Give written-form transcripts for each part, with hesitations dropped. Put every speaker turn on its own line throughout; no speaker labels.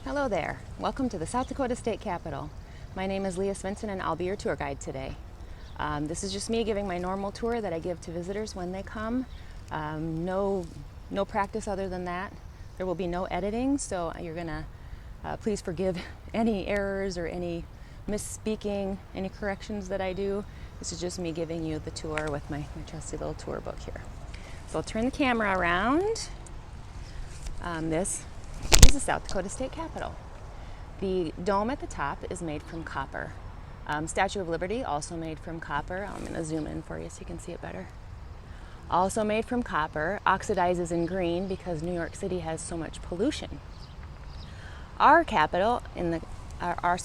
Hello there. Welcome to the South Dakota State Capitol. My name is Leah Svensson and I'll be your tour guide today. This is just me giving my normal tour that I give to visitors when they come. No practice other than that. There will be no editing, so you're gonna please forgive any errors or any misspeaking, any corrections that I do. This is just me giving you the tour with my trusty little tour book here. So I'll turn the camera around. This is the South Dakota State Capitol. The dome at the top is made from copper. Statue of Liberty, also made from copper. I'm going to zoom in for you so you can see it better. Also made from copper, oxidizes in green because New York City has so much pollution. Our Capitol, our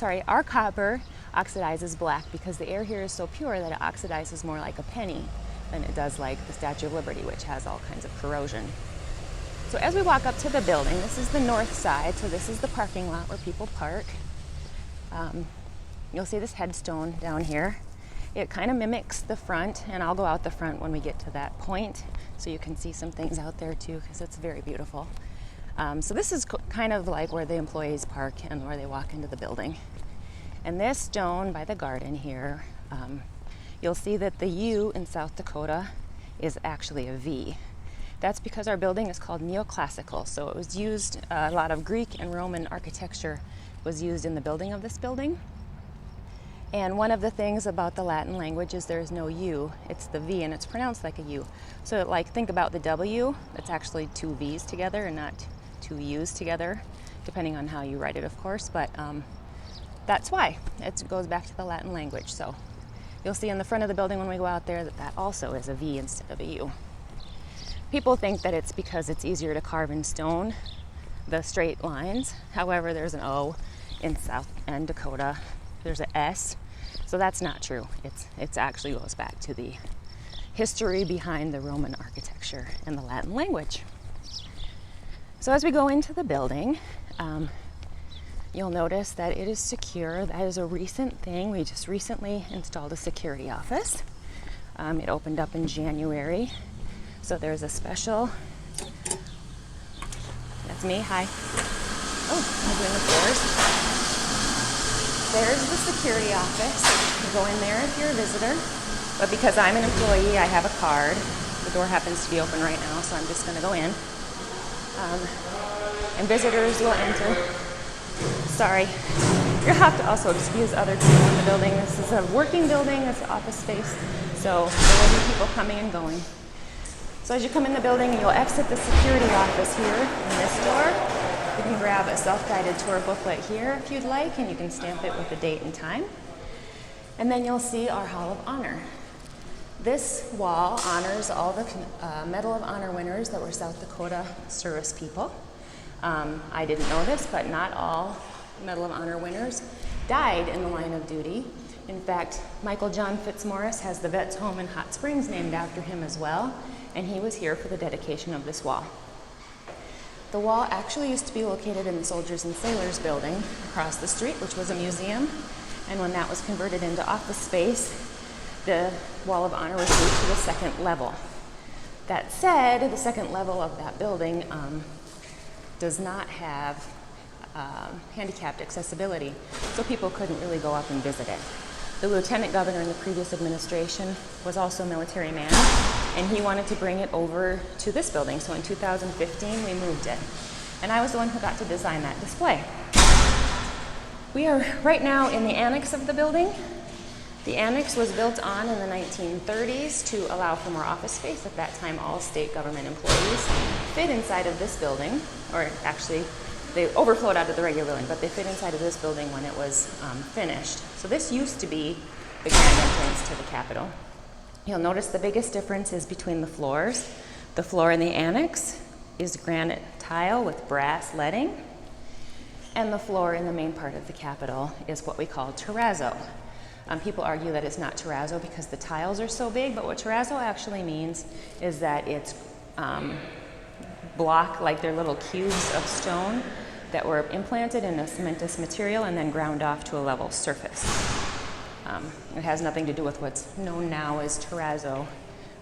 copper oxidizes black because the air here is so pure that it oxidizes more like a penny than it does like the Statue of Liberty, which has all kinds of corrosion. So as we walk up to the building, this is the north side, so this is the parking lot where people park. You'll see this headstone down here. It kind of mimics the front, and I'll go out the front when we get to that point so you can see some things out there too, because it's very beautiful. So this is kind of like where the employees park and where they walk into the building. And this stone by the garden here, you'll see that the U in South Dakota is actually a V. That's because our building is called neoclassical, so it was used, a lot of Greek and Roman architecture was used in the building of this building. And one of the things about the Latin language is there's no U, it's the V, and it's pronounced like a U. So like think about the W, it's actually two V's together and not two U's together, depending on how you write it, of course, but that's why. It goes back to the Latin language. So you'll see in the front of the building when we go out there that also is a V instead of a U. People think that it's because it's easier to carve in stone, the straight lines. However, there's an O in South and Dakota. There's an S, so that's not true. It actually goes back to the history behind the Roman architecture and the Latin language. So as we go into the building, you'll notice that it is secure. That is a recent thing. We just recently installed a security office. It opened up in January. So there's a special, that's me, hi. Oh, I'm doing the floors. There's the security office. You go in there if you're a visitor, but because I'm an employee, I have a card. The door happens to be open right now, so I'm just gonna go in. And visitors will enter. Sorry, you'll have to also excuse other people in the building. This is a working building, it's office space, so there will be people coming and going. So as you come in the building, you'll exit the security office here in this door. You can grab a self-guided tour booklet here if you'd like, and you can stamp it with the date and time. And then you'll see our Hall of Honor. This wall honors all the Medal of Honor winners that were South Dakota service people. I didn't know this, but not all Medal of Honor winners died in the line of duty. In fact, Michael John Fitzmaurice has the Vets Home in Hot Springs named after him as well, and he was here for the dedication of this wall. The wall actually used to be located in the Soldiers and Sailors building across the street, which was a museum, and when that was converted into office space, the Wall of Honor was moved to the second level. That said, the second level of that building does not have handicapped accessibility, so people couldn't really go up and visit it. The lieutenant governor in the previous administration was also a military man, and he wanted to bring it over to this building. So in 2015, we moved it. And I was the one who got to design that display. We are right now in the annex of the building. The annex was built on in the 1930s to allow for more office space. At that time, all state government employees fit inside of this building, or actually, they overflowed out of the regular building, but they fit inside of this building when it was finished. So this used to be the grand entrance to the Capitol. You'll notice the biggest difference is between the floors. The floor in the annex is granite tile with brass leading, and the floor in the main part of the Capitol is what we call terrazzo. People argue that it's not terrazzo because the tiles are so big, but what terrazzo actually means is that it's block, like they're little cubes of stone that were implanted in a cementous material and then ground off to a level surface. It has nothing to do with what's known now as terrazzo,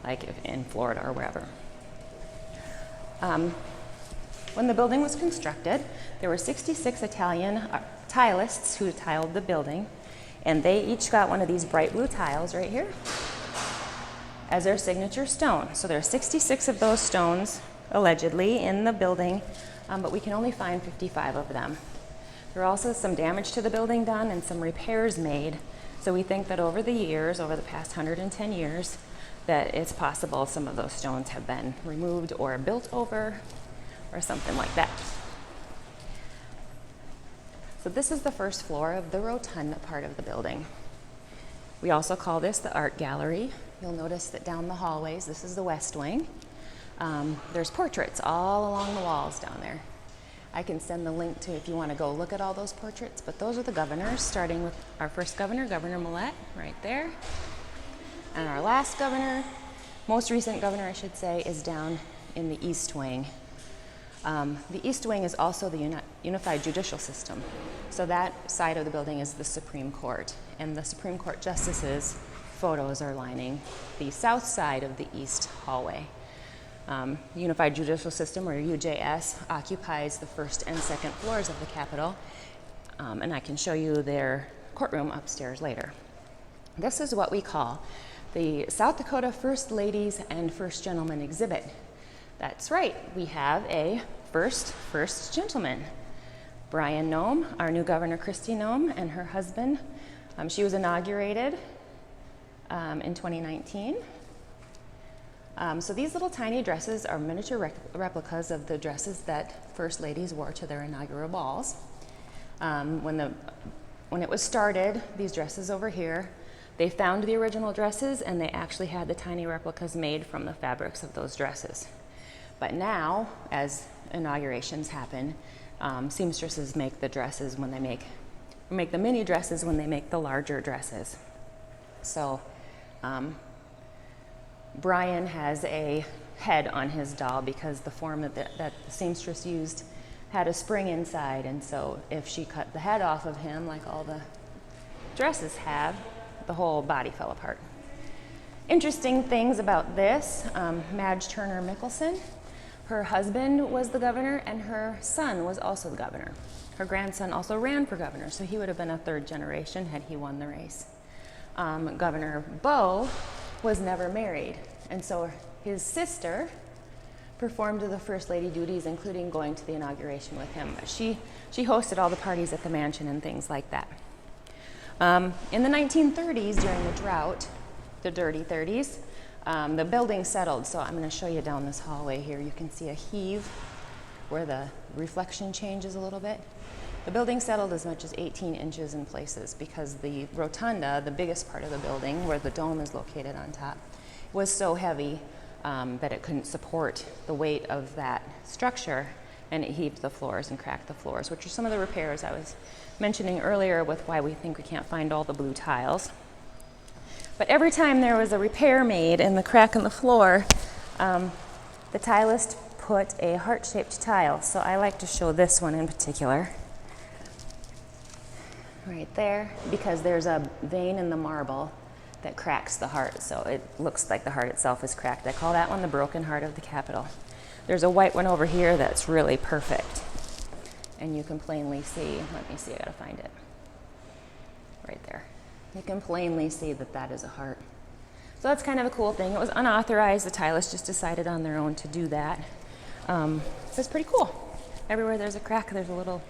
like in Florida or wherever. When the building was constructed, there were 66 Italian tilists who tiled the building, and they each got one of these bright blue tiles right here as their signature stone. So there are 66 of those stones, allegedly, in the building, but we can only find 55 of them. There are also some damage to the building done and some repairs made. So we think that over the years, over the past 110 years, that it's possible some of those stones have been removed or built over or something like that. So this is the first floor of the rotunda part of the building. We also call this the art gallery. You'll notice that down the hallways, this is the west wing. There's portraits all along the walls down there. I can send the link to if you want to go look at all those portraits, but those are the governors, starting with our first governor, Governor Millett, right there. And our last governor, most recent governor I should say, is down in the east wing. The east wing is also the unified judicial system. So that side of the building is the Supreme Court, and the Supreme Court justices' photos are lining the south side of the east hallway. The Unified Judicial System, or UJS, occupies the first and second floors of the Capitol, and I can show you their courtroom upstairs later. This is what we call the South Dakota First Ladies and First Gentlemen exhibit. That's right, we have a first gentleman. Brian Noem, our new governor, Kristi Noem, and her husband. She was inaugurated in 2019. So these little tiny dresses are miniature replicas of the dresses that first ladies wore to their inaugural balls. When it was started, these dresses over here, they found the original dresses and they actually had the tiny replicas made from the fabrics of those dresses. But now, as inaugurations happen, seamstresses make the dresses when they make the mini dresses when they make the larger dresses. So Brian has a head on his doll because the form that the seamstress used had a spring inside, and so if she cut the head off of him like all the dresses have, the whole body fell apart. Interesting things about this, Madge Turner Mickelson, her husband was the governor and her son was also the governor. Her grandson also ran for governor, so he would have been a third generation had he won the race. Governor Bowe was never married, and so his sister performed the first lady duties, including going to the inauguration with him. She hosted all the parties at the mansion and things like that. In the 1930s, during the drought, the dirty 30s, the building settled. So I'm going to show you down this hallway here. You can see a heave where the reflection changes a little bit. The building settled as much as 18 inches in places because the rotunda, the biggest part of the building where the dome is located on top, was so heavy that it couldn't support the weight of that structure, and it heaved the floors and cracked the floors, which are some of the repairs I was mentioning earlier with why we think we can't find all the blue tiles. But every time there was a repair made in the crack in the floor, the tilist put a heart-shaped tile. So I like to show this one in particular, right there, because there's a vein in the marble that cracks the heart, so it looks like the heart itself is cracked. I call that one the broken heart of the Capitol. There's a white one over here that's really perfect, and you can plainly see, let me see, I gotta find it, right there. You can plainly see that that is a heart. So that's kind of a cool thing. It was unauthorized. The tilers just decided on their own to do that. So it's pretty cool. Everywhere there's a crack, there's a little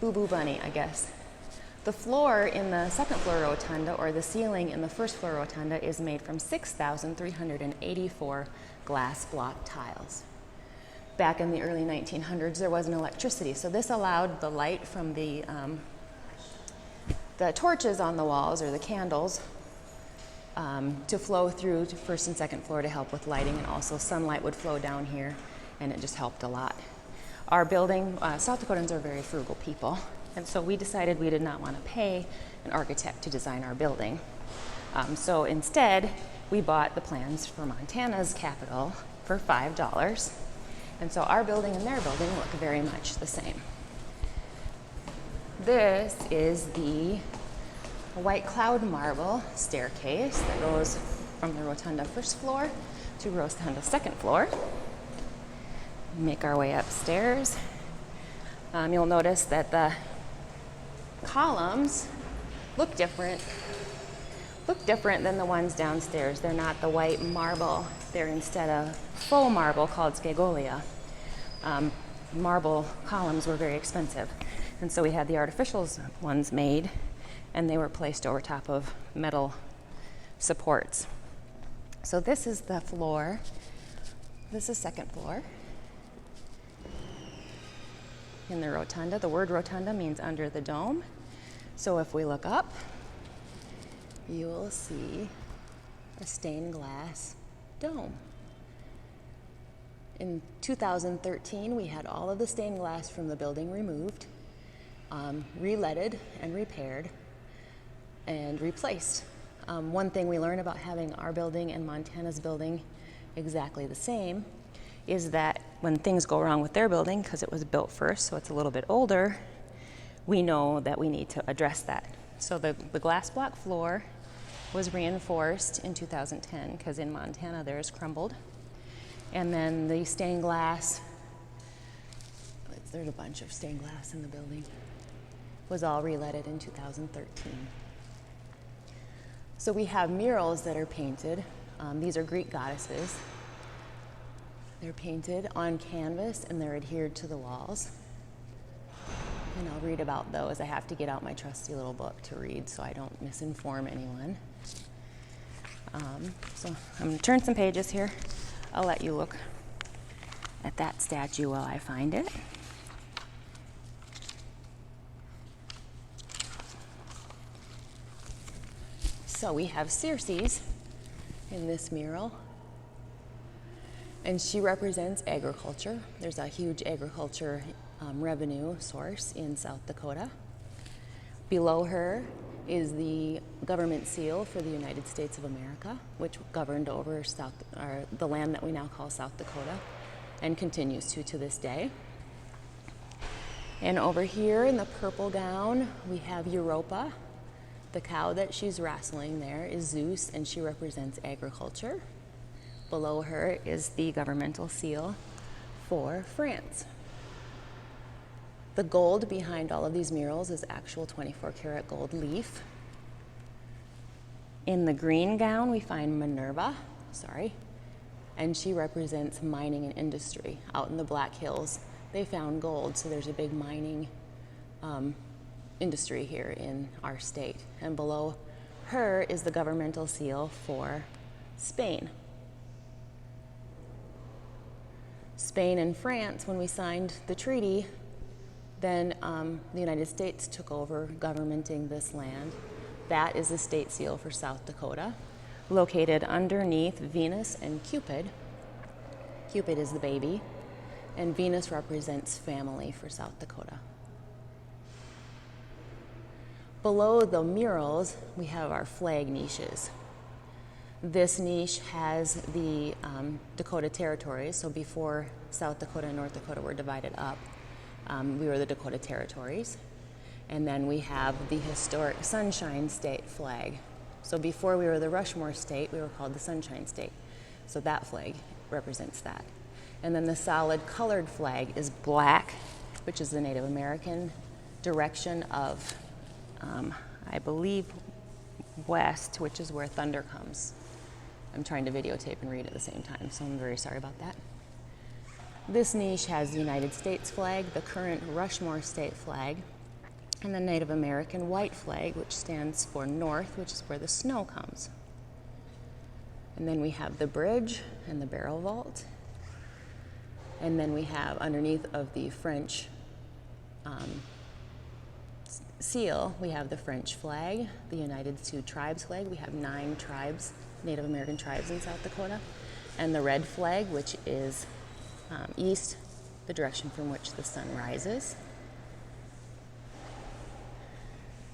boo-boo bunny, I guess. The floor in the second floor rotunda, or the ceiling in the first floor rotunda, is made from 6,384 glass block tiles. Back in the early 1900s, there wasn't electricity, so this allowed the light from the torches on the walls, or the candles, to flow through to first and second floor to help with lighting, and also sunlight would flow down here, and it just helped a lot. Our building, South Dakotans are very frugal people, and so we decided we did not want to pay an architect to design our building. So instead, we bought the plans for Montana's Capitol for $5, and so our building and their building look very much the same. This is the white cloud marble staircase that goes from the rotunda first floor to rotunda second floor. Make our way upstairs. You'll notice that the columns look different than the ones downstairs. They're not the white marble. They're instead a faux marble called scaegolia. Marble columns were very expensive, and so we had the artificial ones made, and they were placed over top of metal supports. So this is the floor. This is second floor. In the rotunda, the word rotunda means under the dome. So if we look up, you will see a stained glass dome. In 2013, we had all of the stained glass from the building removed, re-leaded and repaired, and replaced. One thing we learned about having our building and Montana's building exactly the same is that when things go wrong with their building, because it was built first, so it's a little bit older, we know that we need to address that. So the glass block floor was reinforced in 2010, because in Montana theirs crumbled. And then the stained glass, there's a bunch of stained glass in the building, was all re-leaded in 2013. So we have murals that are painted. These are Greek goddesses. They're painted on canvas and they're adhered to the walls. And I'll read about those. I have to get out my trusty little book to read so I don't misinform anyone. So I'm going to turn some pages here. I'll let you look at that statue while I find it. So we have Circe's in this mural, and she represents agriculture. There's a huge agriculture revenue source in South Dakota. Below her is the government seal for the United States of America, which governed over the land that we now call South Dakota, and continues to this day. And over here in the purple gown, we have Europa. The cow that she's wrestling there is Zeus, and she represents agriculture. Below her is the governmental seal for France. The gold behind all of these murals is actual 24-karat gold leaf. In the green gown, we find Minerva, and she represents mining and industry. Out in the Black Hills, they found gold, so there's a big mining industry here in our state. And below her is the governmental seal for Spain. Spain and France, when we signed the treaty, then the United States took over governmenting this land. That is the state seal for South Dakota, located underneath Venus and Cupid. Cupid is the baby, and Venus represents family for South Dakota. Below the murals, we have our flag niches. This niche has the Dakota territories. So before South Dakota and North Dakota were divided up, we were the Dakota territories. And then we have the historic Sunshine State flag. So before we were the Rushmore State, we were called the Sunshine State. So that flag represents that. And then the solid colored flag is black, which is the Native American direction of, I believe, west, which is where thunder comes. I'm trying to videotape and read at the same time, so I'm very sorry about that. This niche has the United States flag, the current Rushmore State flag, and the Native American white flag, which stands for north, which is where the snow comes. And then we have the bridge and the barrel vault. And then we have underneath of the French seal, we have the French flag, the United Sioux Tribes flag. We have 9 tribes, Native American tribes in South Dakota. And the red flag, which is east, the direction from which the sun rises.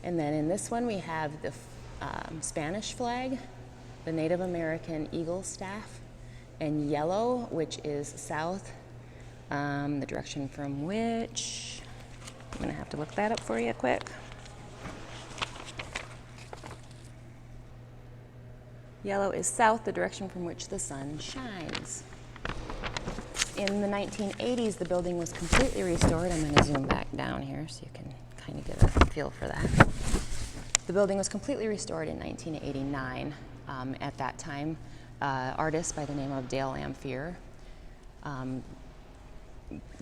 And then in this one, we have the Spanish flag, the Native American eagle staff, and yellow, which is south, the direction from which, I'm gonna have to look that up for you quick. Yellow is south, the direction from which the sun shines. In the 1980s, the building was completely restored. I'm going to zoom back down here so you can kind of get a feel for that. The building was completely restored in 1989. At that time, artist by the name of Dale Amphier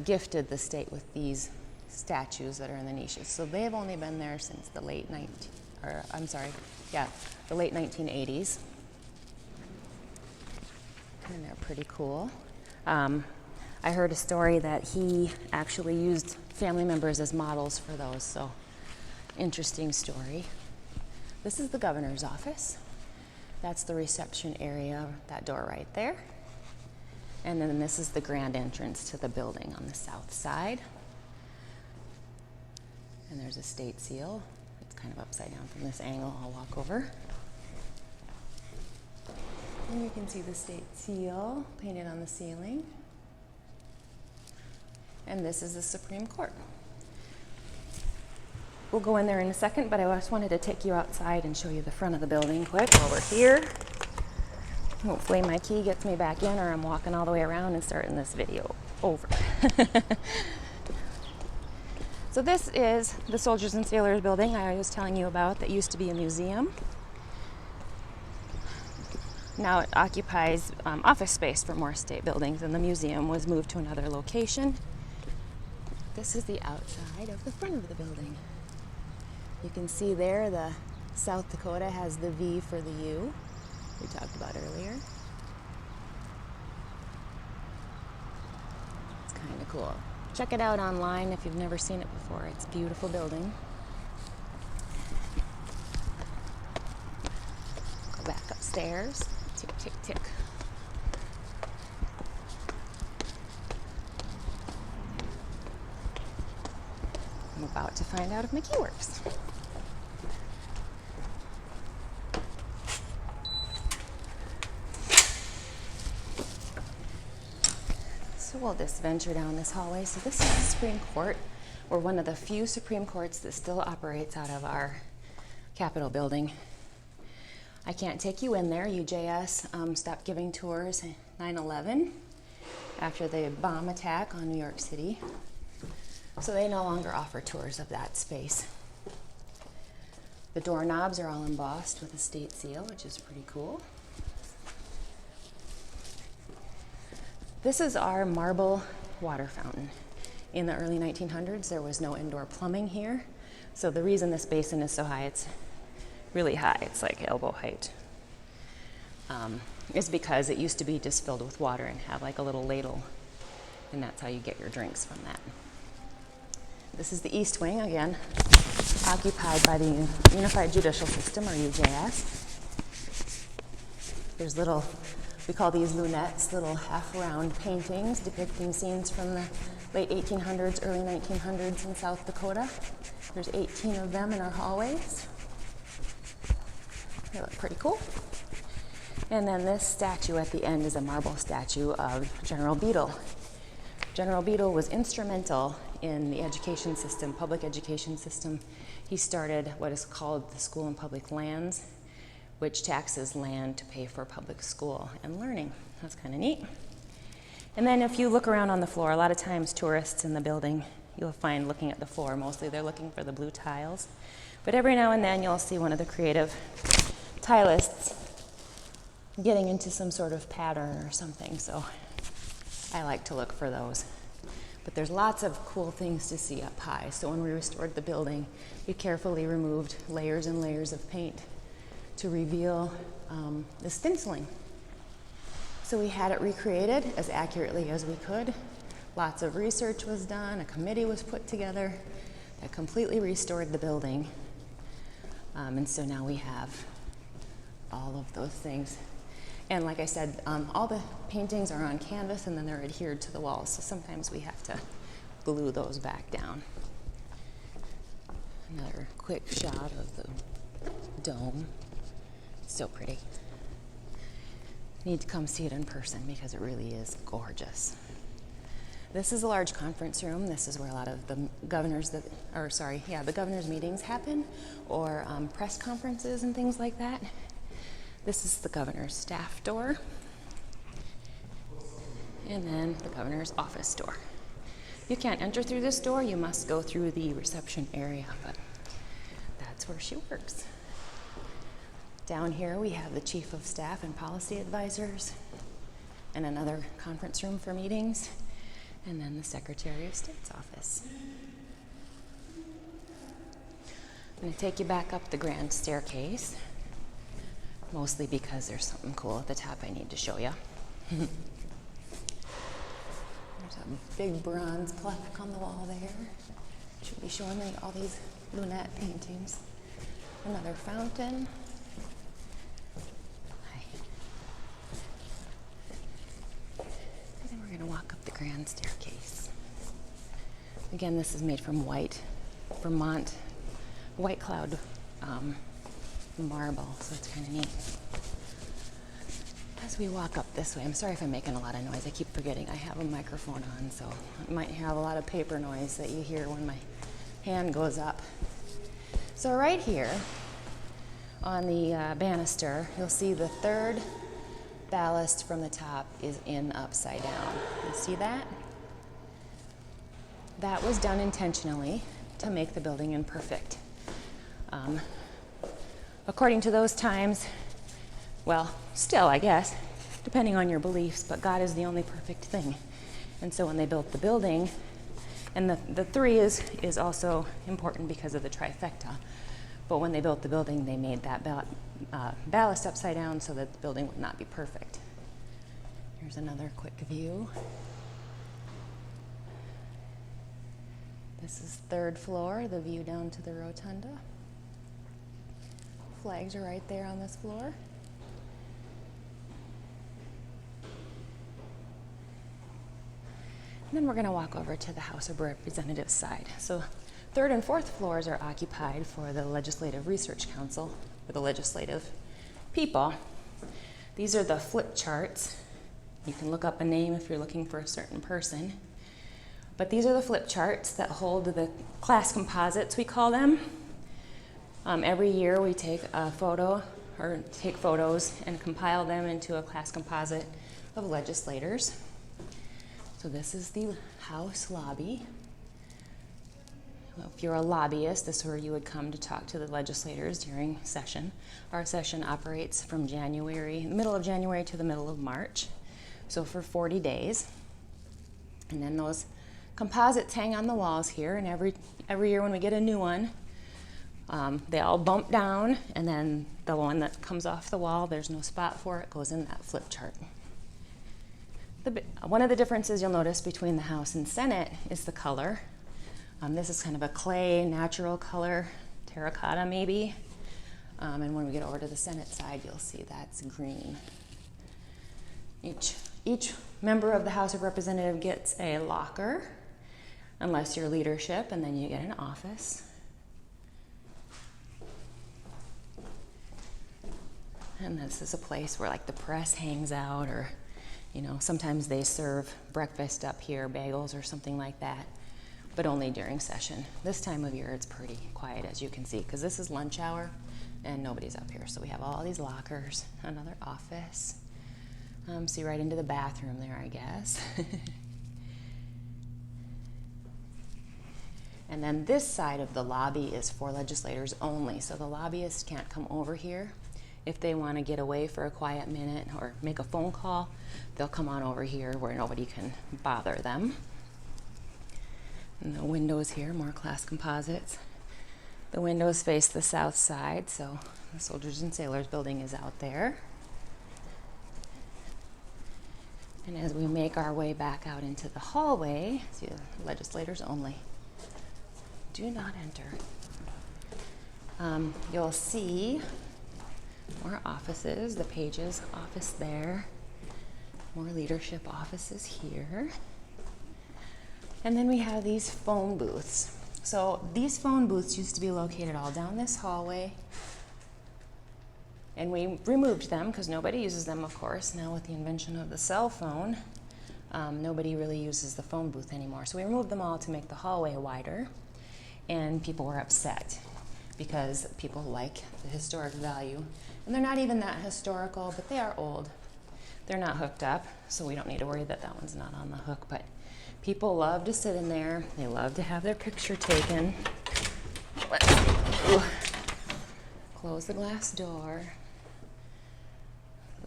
gifted the state with these statues that are in the niches. So they've only been there since the late 1980s. And they're pretty cool. I heard a story that he actually used family members as models for those, so interesting story. This is the governor's office. That's the reception area, that door right there. And then this is the grand entrance to the building on the south side. And there's a state seal. It's kind of upside down from this angle. I'll walk over. And you can see the state seal painted on the ceiling. And this is the Supreme Court. We'll go in there in a second, but I just wanted to take you outside and show you the front of the building quick while we're here. Hopefully my key gets me back in, or I'm walking all the way around and starting this video over. So this is the Soldiers and Sailors building I was telling you about that used to be a museum. Now it occupies office space for more state buildings, and the museum was moved to another location. This is the outside of the front of the building. You can see there the South Dakota has the V for the U we talked about earlier. It's kind of cool. Check it out online if you've never seen it before. It's a beautiful building. Go back upstairs. Tick, tick, tick. I'm about to find out if my key works. So we'll just venture down this hallway. So this is the Supreme Court. We're one of the few Supreme Courts that still operates out of our Capitol building. I can't take you in there. UJS stopped giving tours 9/11 after the bomb attack on New York City. So they no longer offer tours of that space. The doorknobs are all embossed with a state seal, which is pretty cool. This is our marble water fountain. In the early 1900s, there was no indoor plumbing here. So the reason this basin is so high, it's really high, it's like elbow height, is because it used to be just filled with water and have like a little ladle, and that's how you get your drinks from that. This is the East Wing, again, occupied by the Unified Judicial System, or UJS. There's little, we call these lunettes, little half-round paintings depicting scenes from the late 1800s, early 1900s in South Dakota. There's 18 of them in our hallways. They look pretty cool. And then this statue at the end is a marble statue of General Beadle. General Beadle was instrumental in the education system, public education system. He started what is called the School and Public Lands, which taxes land to pay for public school and learning. That's kind of neat. And then if you look around on the floor, a lot of times tourists in the building, you'll find looking at the floor, mostly they're looking for the blue tiles. But every now and then you'll see one of the creative tilists getting into some sort of pattern or something, so I like to look for those. But there's lots of cool things to see up high. So when we restored the building, we carefully removed layers and layers of paint to reveal the stenciling. So we had it recreated as accurately as we could. Lots of research was done, a committee was put together that completely restored the building. And so now we have all of those things. And like I said, all the paintings are on canvas and then they're adhered to the walls. So sometimes we have to glue those back down. Another quick shot of the dome. It's so pretty. You need to come see it in person because it really is gorgeous. This is a large conference room. This is where a lot of the governors the governors' meetings happen, or press conferences and things like that. This is the governor's staff door. and then the governor's office door. You can't enter through this door, you must go through the reception area, but that's where she works. Down here we have the chief of staff and policy advisors, and another conference room for meetings, and then the Secretary of State's office. I'm going to take you back up the grand staircase, mostly because there's something cool at the top I need to show you. There's a big bronze plaque on the wall there. Should be showing me all these lunette paintings. Another fountain. And then we're going to walk up the grand staircase. Again, this is made from white Vermont white cloud marble, so it's kind of neat. As we walk up this way, I'm sorry if I'm making a lot of noise. I keep forgetting I have a microphone on, so I might have a lot of paper noise that you hear when my hand goes up. So right here on the banister, you'll see the third ballast from the top is in upside down. You see that? That was done intentionally to make the building imperfect. According to those times, well, still, I guess, depending on your beliefs, but God is the only perfect thing. And so when they built the building, and the three is also important because of the trifecta, but when they built the building, they made that ballast upside down so that the building would not be perfect. Here's another quick view. This is third floor, the view down to the rotunda. Flags are right there on this floor. And then we're going to walk over to the House of Representatives side. So third and fourth floors are occupied for the Legislative Research Council, for the legislative people. These are the flip charts. You can look up a name if you're looking for a certain person. But these are the flip charts that hold the class composites, we call them. Every year we take a photo, or take photos and compile them into a class composite of legislators. So this is the House lobby. Well, if you're a lobbyist, this is where you would come to talk to the legislators during session. Our session operates from January, the middle of January to the middle of March, so for 40 days. And then those composites hang on the walls here, and every year when we get a new one, they all bump down, and then the one that comes off the wall, there's no spot for it, goes in that flip chart. One of the differences you'll notice between the House and Senate is the color. This is kind of a clay, natural color, terracotta maybe. And when we get over to the Senate side, you'll see that's green. Each member of the House of Representatives gets a locker, unless you're leadership, and then you get an office. And this is a place where like the press hangs out, or sometimes they serve breakfast up here, bagels or something like that, but only during session. This time of year it's pretty quiet, as you can see, because this is lunch hour and nobody's up here. So we have all these lockers, another office. See right into the bathroom there, I guess. And then this side of the lobby is for legislators only. So the lobbyists can't come over here. If they want to get away for a quiet minute or make a phone call, they'll come on over here where nobody can bother them. And the windows here, more class composites. The windows face the south side, so the Soldiers and Sailors building is out there. And as we make our way back out into the hallway, see the legislators only. Do not enter. You'll see more offices, the Pages office there, more leadership offices here. And then we have these phone booths. So these phone booths used to be located all down this hallway. And we removed them because nobody uses them, of course. Now with the invention of the cell phone, nobody really uses the phone booth anymore. So we removed them all to make the hallway wider. And people were upset because people like the historic value. And they're not even that historical, but they are old. They're not hooked up, so we don't need to worry that that one's not on the hook, but people love to sit in there. They love to have their picture taken. Let's see. Ooh. Close the glass door.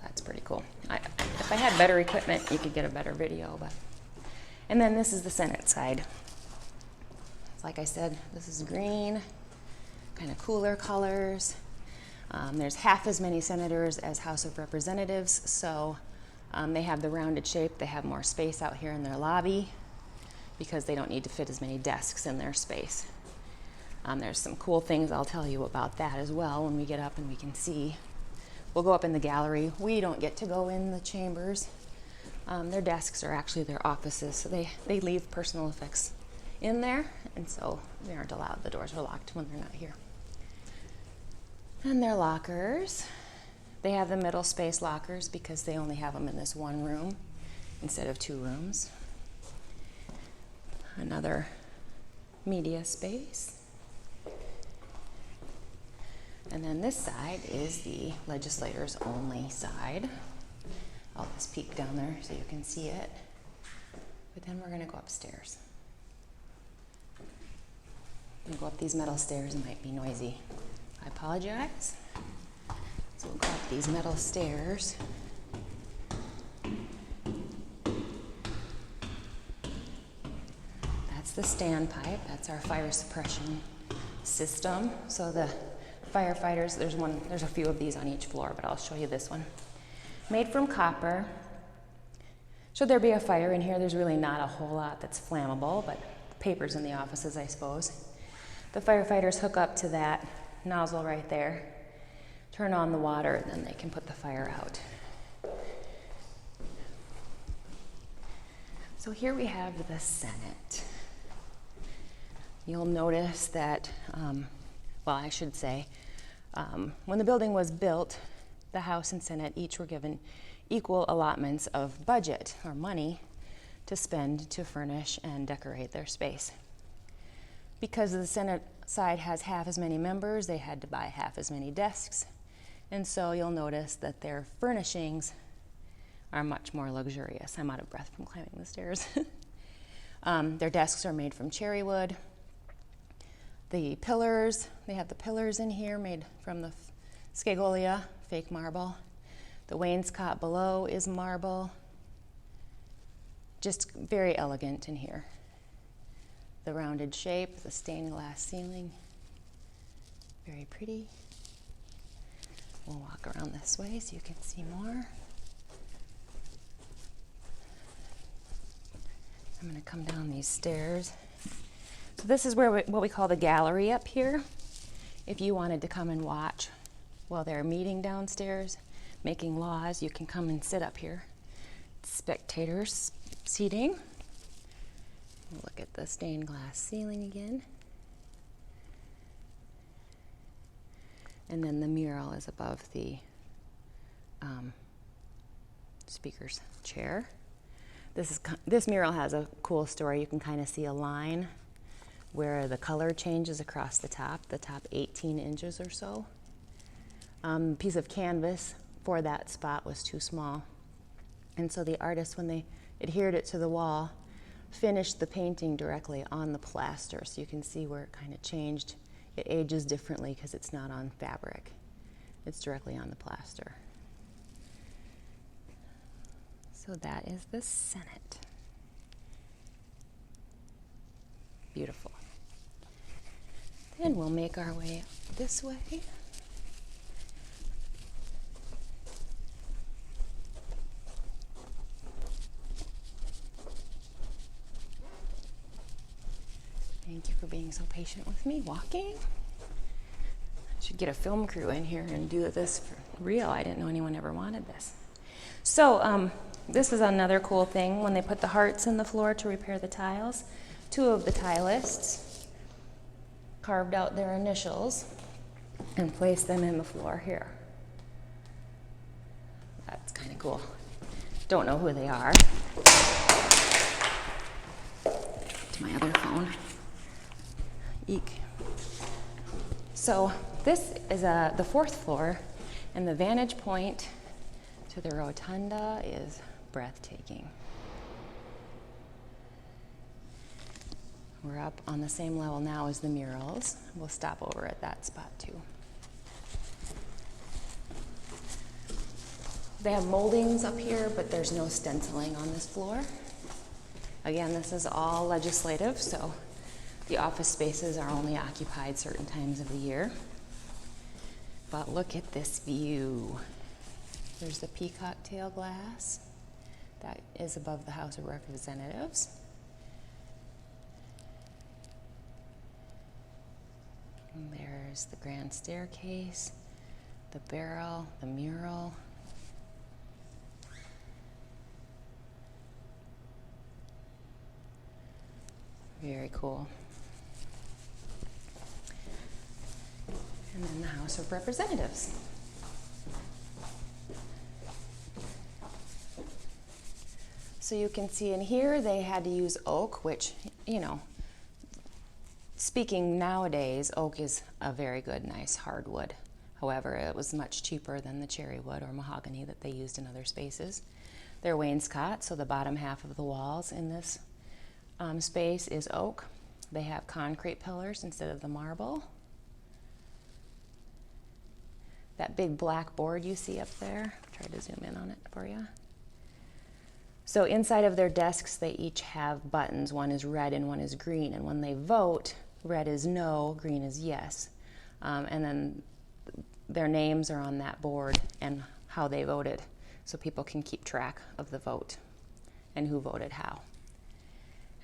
That's pretty cool. If I had better equipment, you could get a better video, but. And then this is the Senate side. Like I said, this is green, kind of cooler colors. There's half as many senators as House of Representatives, so they have the rounded shape. They have more space out here in their lobby because they don't need to fit as many desks in their space. There's some cool things I'll tell you about that as well when we get up and we can see. We'll go up in the gallery. We don't get to go in the chambers. Their desks are actually their offices, so they leave personal effects in there, and so they aren't allowed. The doors are locked when they're not here. And their lockers. They have the middle space lockers because they only have them in this one room instead of 2 rooms. Another media space. And then this side is the legislators only side. I'll just peek down there so you can see it. But then we're going to go upstairs. And go up these metal stairs. It might be noisy. I apologize. So we'll go up these metal stairs. That's the standpipe. That's our fire suppression system. So the firefighters, there's a few of these on each floor, but I'll show you this one. Made from copper. Should there be a fire in here, there's really not a whole lot that's flammable, but papers in the offices, I suppose. The firefighters hook up to that nozzle right there, turn on the water, and then they can put the fire out. So here we have the Senate. You'll notice that, well, I should say, when the building was built, the House and Senate each were given equal allotments of budget or money to spend to furnish and decorate their space. Because the Senate side has half as many members, they had to buy half as many desks. And so you'll notice that their furnishings are much more luxurious. I'm out of breath from climbing the stairs. Their desks are made from cherry wood. The pillars, they have the pillars in here made from the scagolia, fake marble. The wainscot below is marble. Just very elegant in here. The rounded shape, the stained glass ceiling, very pretty. We'll walk around this way so you can see more. I'm going to come down these stairs. So this is where what we call the gallery up here. If you wanted to come and watch while they're meeting downstairs, making laws, you can come and sit up here. Spectators seating. Look at the stained glass ceiling again. And then the mural is above the speaker's chair. This mural has a cool story. You can kind of see a line where the color changes across the top 18 inches or so. Piece of canvas for that spot was too small. And so the artist, when they adhered it to the wall, finished the painting directly on the plaster, so you can see where it kind of changed. It ages differently because it's not on fabric. It's directly on the plaster. So that is the Senate. Beautiful. Then we'll make our way this way. Thank you for being so patient with me walking. I should get a film crew in here and do this for real. I didn't know anyone ever wanted this. So this is another cool thing. When they put the hearts in the floor to repair the tiles, 2 of the tileists carved out their initials and placed them in the floor here. That's kind of cool. Don't know who they are. To my other phone. Eek. So this is the 4th floor, and the vantage point to the rotunda is breathtaking. We're up on the same level now as the murals. We'll stop over at that spot too. They have moldings up here, but there's no stenciling on this floor. Again, this is all legislative, so the office spaces are only occupied certain times of the year. But look at this view. There's the peacock tail glass. That is above the House of Representatives. And there's the grand staircase, the barrel, the mural. Very cool. And then the House of Representatives. So you can see in here they had to use oak, which, you know, speaking nowadays, oak is a very good, nice hardwood. However, it was much cheaper than the cherry wood or mahogany that they used in other spaces. They're wainscot, so the bottom half of the walls in this space is oak. They have concrete pillars instead of the marble. That big black board you see up there, try to zoom in on it for you. So inside of their desks, they each have buttons. One is red and one is green. And when they vote, red is no, green is yes. And then their names are on that board and how they voted, so people can keep track of the vote and who voted how.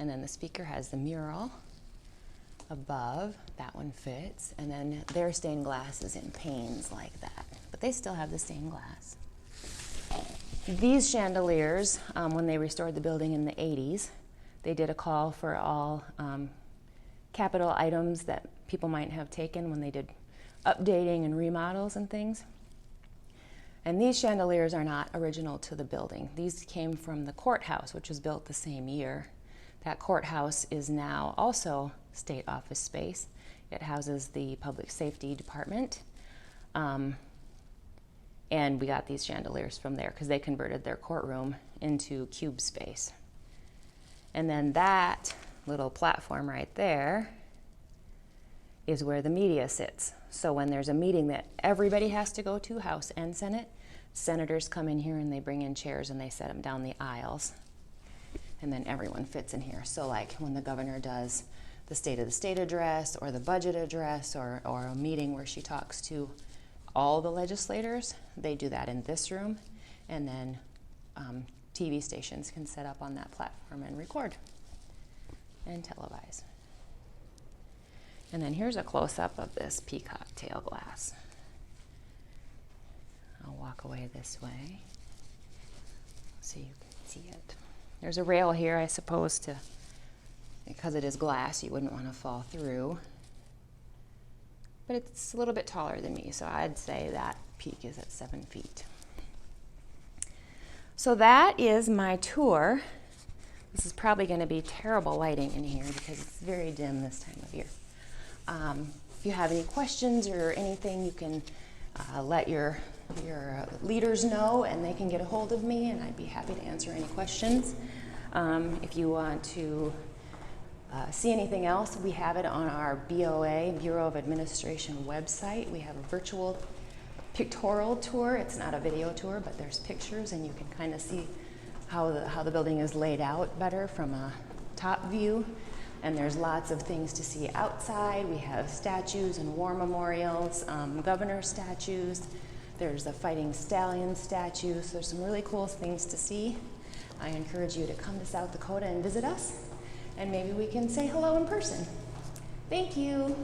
And then the speaker has the mural above. That one fits. And then their stained glass is in panes like that. But they still have the stained glass. These chandeliers, when they restored the building in the 80s, they did a call for all capital items that people might have taken when they did updating and remodels and things. And these chandeliers are not original to the building. These came from the courthouse, which was built the same year. That courthouse is now also state office space. It houses the public safety department. And we got these chandeliers from there because they converted their courtroom into cube space. And then that little platform right there is where the media sits. So when there's a meeting that everybody has to go to, House and Senate, senators come in here and they bring in chairs and they set them down the aisles. And then everyone fits in here. So like when the governor does the State of the State address or the budget address or a meeting where she talks to all the legislators, they do that in this room. And then TV stations can set up on that platform and record and televise. And then here's a close-up of this peacock tail glass. I'll walk away this way so you can see it. There's a rail here, I suppose, because it is glass, you wouldn't want to fall through. But it's a little bit taller than me, so I'd say that peak is at 7 feet. So that is my tour. This is probably going to be terrible lighting in here because it's very dim this time of year. If you have any questions or anything, you can let your leaders know and they can get a hold of me and I'd be happy to answer any questions. If you want to see anything else, we have it on our BOA, Bureau of Administration website. We have a virtual pictorial tour. It's not a video tour, but there's pictures and you can kind of see how the building is laid out better from a top view. And there's lots of things to see outside. We have statues and war memorials, governor statues. There's a fighting stallion statue. So there's some really cool things to see. I encourage you to come to South Dakota and visit us. And maybe we can say hello in person. Thank you.